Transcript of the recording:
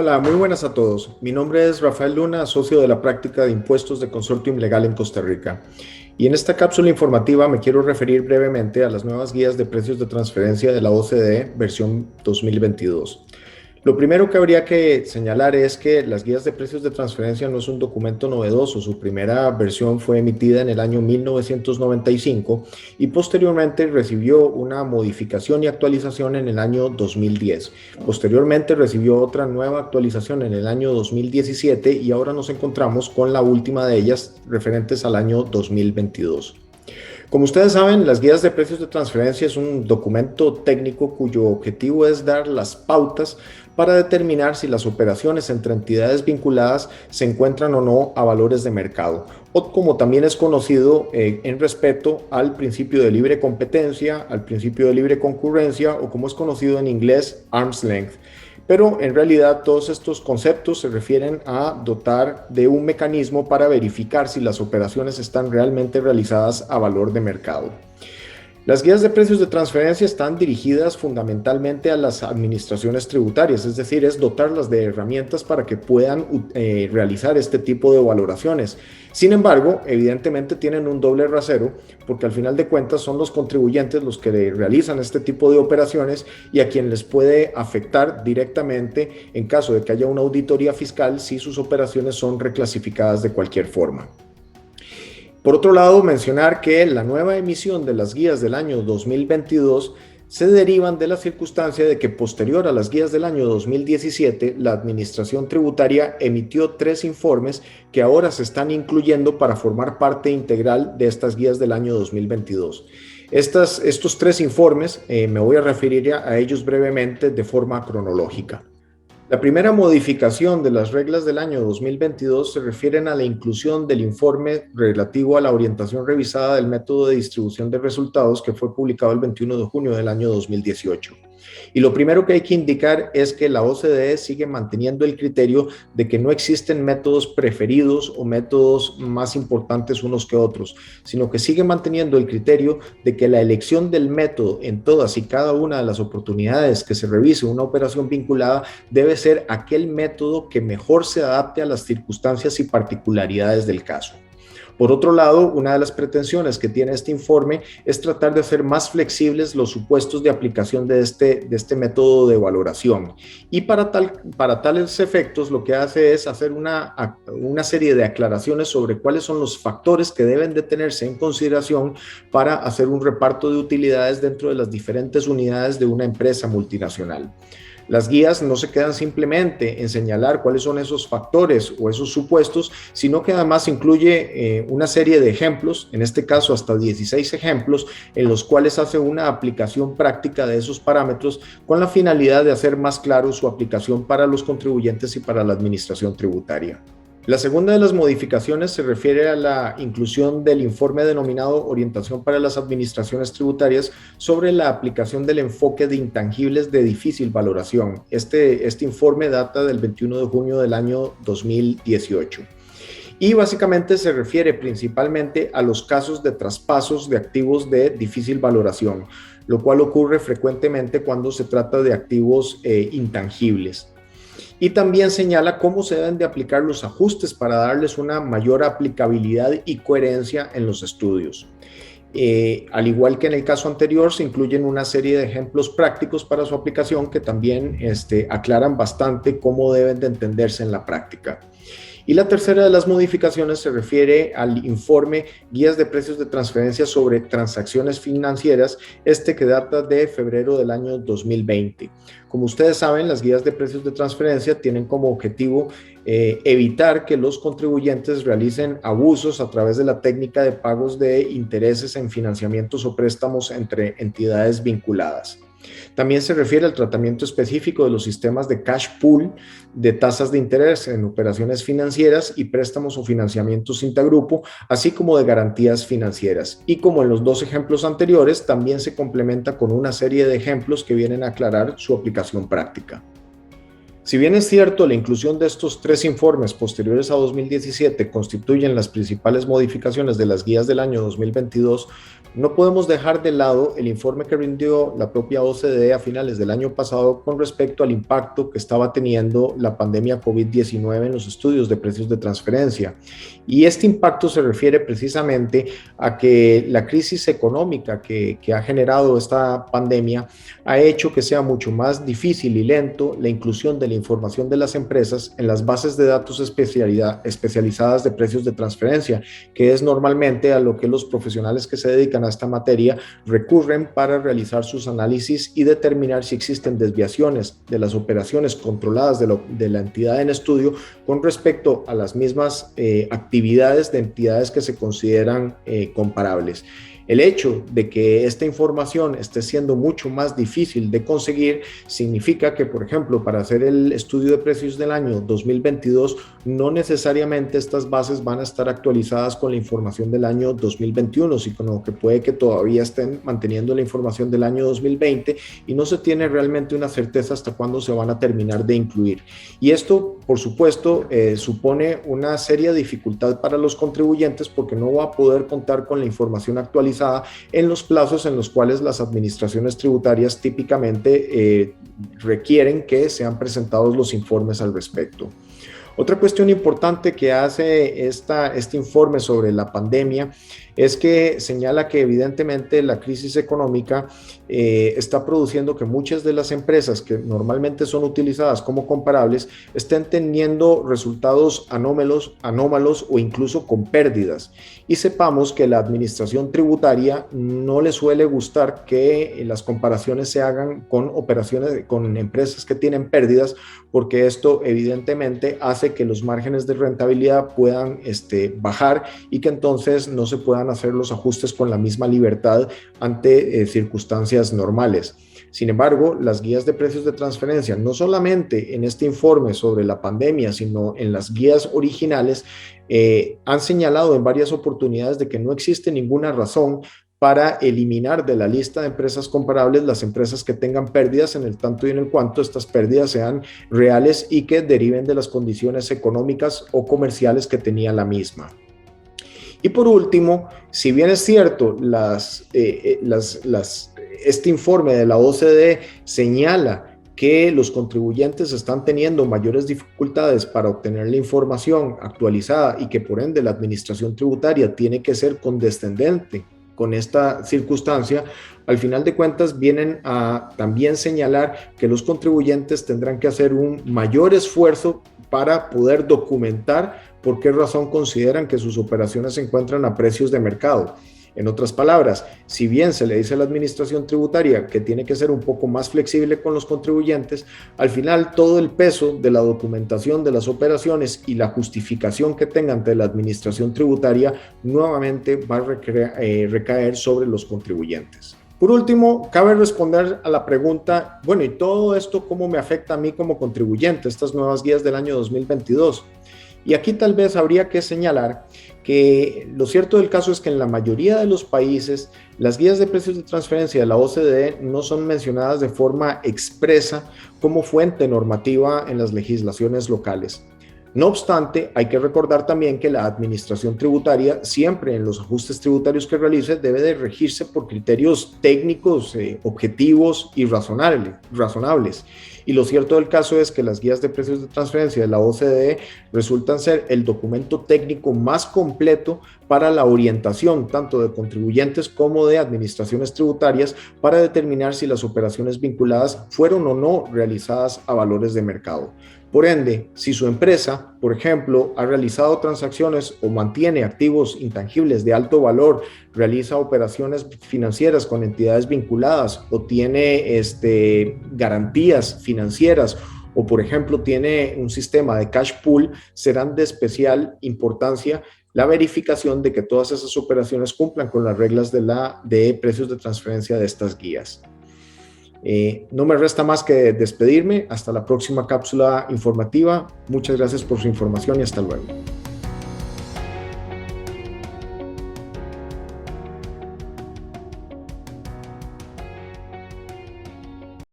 Hola, muy buenas a todos. Mi nombre es Rafael Luna, socio de la práctica de impuestos de Consortium Legal en Costa Rica. Y en esta cápsula informativa me quiero referir brevemente a las nuevas guías de precios de transferencia de la OCDE versión 2022. Lo primero que habría que señalar es que las guías de precios de transferencia no es un documento novedoso. Su primera versión fue emitida en el año 1995 y posteriormente recibió una modificación y actualización en el año 2010. Posteriormente recibió otra nueva actualización en el año 2017 y ahora nos encontramos con la última de ellas referentes al año 2022. Como ustedes saben, las guías de precios de transferencia es un documento técnico cuyo objetivo es dar las pautas para determinar si las operaciones entre entidades vinculadas se encuentran o no a valores de mercado, o como también es conocido en respeto al principio de libre competencia, al principio de libre concurrencia o como es conocido en inglés, arm's length. Pero en realidad todos estos conceptos se refieren a dotar de un mecanismo para verificar si las operaciones están realmente realizadas a valor de mercado. Las guías de precios de transferencia están dirigidas fundamentalmente a las administraciones tributarias, es decir, es dotarlas de herramientas para que puedan realizar este tipo de valoraciones. Sin embargo, evidentemente tienen un doble rasero, porque al final de cuentas son los contribuyentes los que realizan este tipo de operaciones y a quien les puede afectar directamente en caso de que haya una auditoría fiscal si sus operaciones son reclasificadas de cualquier forma. Por otro lado, mencionar que la nueva emisión de las guías del año 2022 se derivan de la circunstancia de que posterior a las guías del año 2017, la Administración Tributaria emitió 3 informes que ahora se están incluyendo para formar parte integral de estas guías del año 2022. Estos 3 informes, me voy a referir a ellos brevemente de forma cronológica. La primera modificación de las reglas del año 2022 se refieren a la inclusión del informe relativo a la orientación revisada del método de distribución de resultados que fue publicado el 21 de junio del año 2018. Y lo primero que hay que indicar es que la OCDE sigue manteniendo el criterio de que no existen métodos preferidos o métodos más importantes unos que otros, sino que sigue manteniendo el criterio de que la elección del método en todas y cada una de las oportunidades que se revise una operación vinculada debe ser aquel método que mejor se adapte a las circunstancias y particularidades del caso. Por otro lado, una de las pretensiones que tiene este informe es tratar de hacer más flexibles los supuestos de aplicación de este método de valoración. Y para tales efectos, lo que hace es hacer una serie de aclaraciones sobre cuáles son los factores que deben de tenerse en consideración para hacer un reparto de utilidades dentro de las diferentes unidades de una empresa multinacional. Las guías no se quedan simplemente en señalar cuáles son esos factores o esos supuestos, sino que además incluye una serie de ejemplos, en este caso hasta 16 ejemplos, en los cuales hace una aplicación práctica de esos parámetros con la finalidad de hacer más claro su aplicación para los contribuyentes y para la administración tributaria. La segunda de las modificaciones se refiere a la inclusión del informe denominado Orientación para las Administraciones Tributarias sobre la aplicación del enfoque de intangibles de difícil valoración. Este informe data del 21 de junio del año 2018. Y básicamente se refiere principalmente a los casos de traspasos de activos de difícil valoración, lo cual ocurre frecuentemente cuando se trata de activos intangibles. Y también señala cómo se deben de aplicar los ajustes para darles una mayor aplicabilidad y coherencia en los estudios. Al igual que en el caso anterior, se incluyen una serie de ejemplos prácticos para su aplicación que también aclaran bastante cómo deben de entenderse en la práctica. Y la tercera de las modificaciones se refiere al informe Guías de Precios de Transferencia sobre Transacciones Financieras, que data de febrero del año 2020. Como ustedes saben, las guías de precios de transferencia tienen como objetivo evitar que los contribuyentes realicen abusos a través de la técnica de pagos de intereses en financiamientos o préstamos entre entidades vinculadas. También se refiere al tratamiento específico de los sistemas de cash pool, de tasas de interés en operaciones financieras y préstamos o financiamientos intergrupo, así como de garantías financieras. Y como en los 2 ejemplos anteriores, también se complementa con una serie de ejemplos que vienen a aclarar su aplicación práctica. Si bien es cierto, la inclusión de estos tres informes posteriores a 2017 constituyen las principales modificaciones de las guías del año 2022, no podemos dejar de lado el informe que rindió la propia OCDE a finales del año pasado con respecto al impacto que estaba teniendo la pandemia COVID-19 en los estudios de precios de transferencia. Y este impacto se refiere precisamente a que la crisis económica que ha generado esta pandemia ha hecho que sea mucho más difícil y lento la inclusión de la información de las empresas en las bases de datos especializadas de precios de transferencia, que es normalmente a lo que los profesionales que se dedican a esta materia recurren para realizar sus análisis y determinar si existen desviaciones de las operaciones controladas de la entidad en estudio con respecto a las mismas actividades de entidades que se consideran comparables. El hecho de que esta información esté siendo mucho más difícil de conseguir significa que, por ejemplo, para hacer el estudio de precios del año 2022, no necesariamente estas bases van a estar actualizadas con la información del año 2021, sino que puede que todavía estén manteniendo la información del año 2020 y no se tiene realmente una certeza hasta cuándo se van a terminar de incluir. Y esto, por supuesto, supone una seria dificultad para los contribuyentes porque no va a poder contar con la información actualizada en los plazos en los cuales las administraciones tributarias típicamente requieren que sean presentados los informes al respecto. Otra cuestión importante que hace este informe sobre la pandemia es que señala que evidentemente la crisis económica está produciendo que muchas de las empresas que normalmente son utilizadas como comparables estén teniendo resultados anómalos o incluso con pérdidas. Y sepamos que la administración tributaria no le suele gustar que las comparaciones se hagan con operaciones, con empresas que tienen pérdidas, porque esto evidentemente hace que los márgenes de rentabilidad puedan bajar y que entonces no se puedan hacer los ajustes con la misma libertad ante circunstancias normales. Sin embargo, las guías de precios de transferencia, no solamente en este informe sobre la pandemia, sino en las guías originales, han señalado en varias oportunidades de que no existe ninguna razón para eliminar de la lista de empresas comparables las empresas que tengan pérdidas en el tanto y en el cuanto estas pérdidas sean reales y que deriven de las condiciones económicas o comerciales que tenía la misma. Y por último, si bien es cierto, este informe de la OCDE señala que los contribuyentes están teniendo mayores dificultades para obtener la información actualizada y que por ende la administración tributaria tiene que ser condescendente con esta circunstancia, al final de cuentas vienen a también señalar que los contribuyentes tendrán que hacer un mayor esfuerzo para poder documentar por qué razón consideran que sus operaciones se encuentran a precios de mercado. En otras palabras, si bien se le dice a la administración tributaria que tiene que ser un poco más flexible con los contribuyentes, al final todo el peso de la documentación de las operaciones y la justificación que tengan ante la administración tributaria nuevamente va a recaer sobre los contribuyentes. Por último, cabe responder a la pregunta, bueno, ¿y todo esto cómo me afecta a mí como contribuyente, estas nuevas guías del año 2022? Y aquí tal vez habría que señalar que lo cierto del caso es que en la mayoría de los países las guías de precios de transferencia de la OCDE no son mencionadas de forma expresa como fuente normativa en las legislaciones locales. No obstante, hay que recordar también que la administración tributaria siempre en los ajustes tributarios que realice debe de regirse por criterios técnicos, objetivos y razonables. Y lo cierto del caso es que las guías de precios de transferencia de la OCDE resultan ser el documento técnico más completo para la orientación tanto de contribuyentes como de administraciones tributarias para determinar si las operaciones vinculadas fueron o no realizadas a valores de mercado. Por ende, si su empresa, por ejemplo, ha realizado transacciones o mantiene activos intangibles de alto valor, realiza operaciones financieras con entidades vinculadas o tiene garantías financieras o, por ejemplo, tiene un sistema de cash pool, serán de especial importancia la verificación de que todas esas operaciones cumplan con las reglas de precios de transferencia de estas guías. No me resta más que despedirme. Hasta la próxima cápsula informativa. Muchas gracias por su información y hasta luego.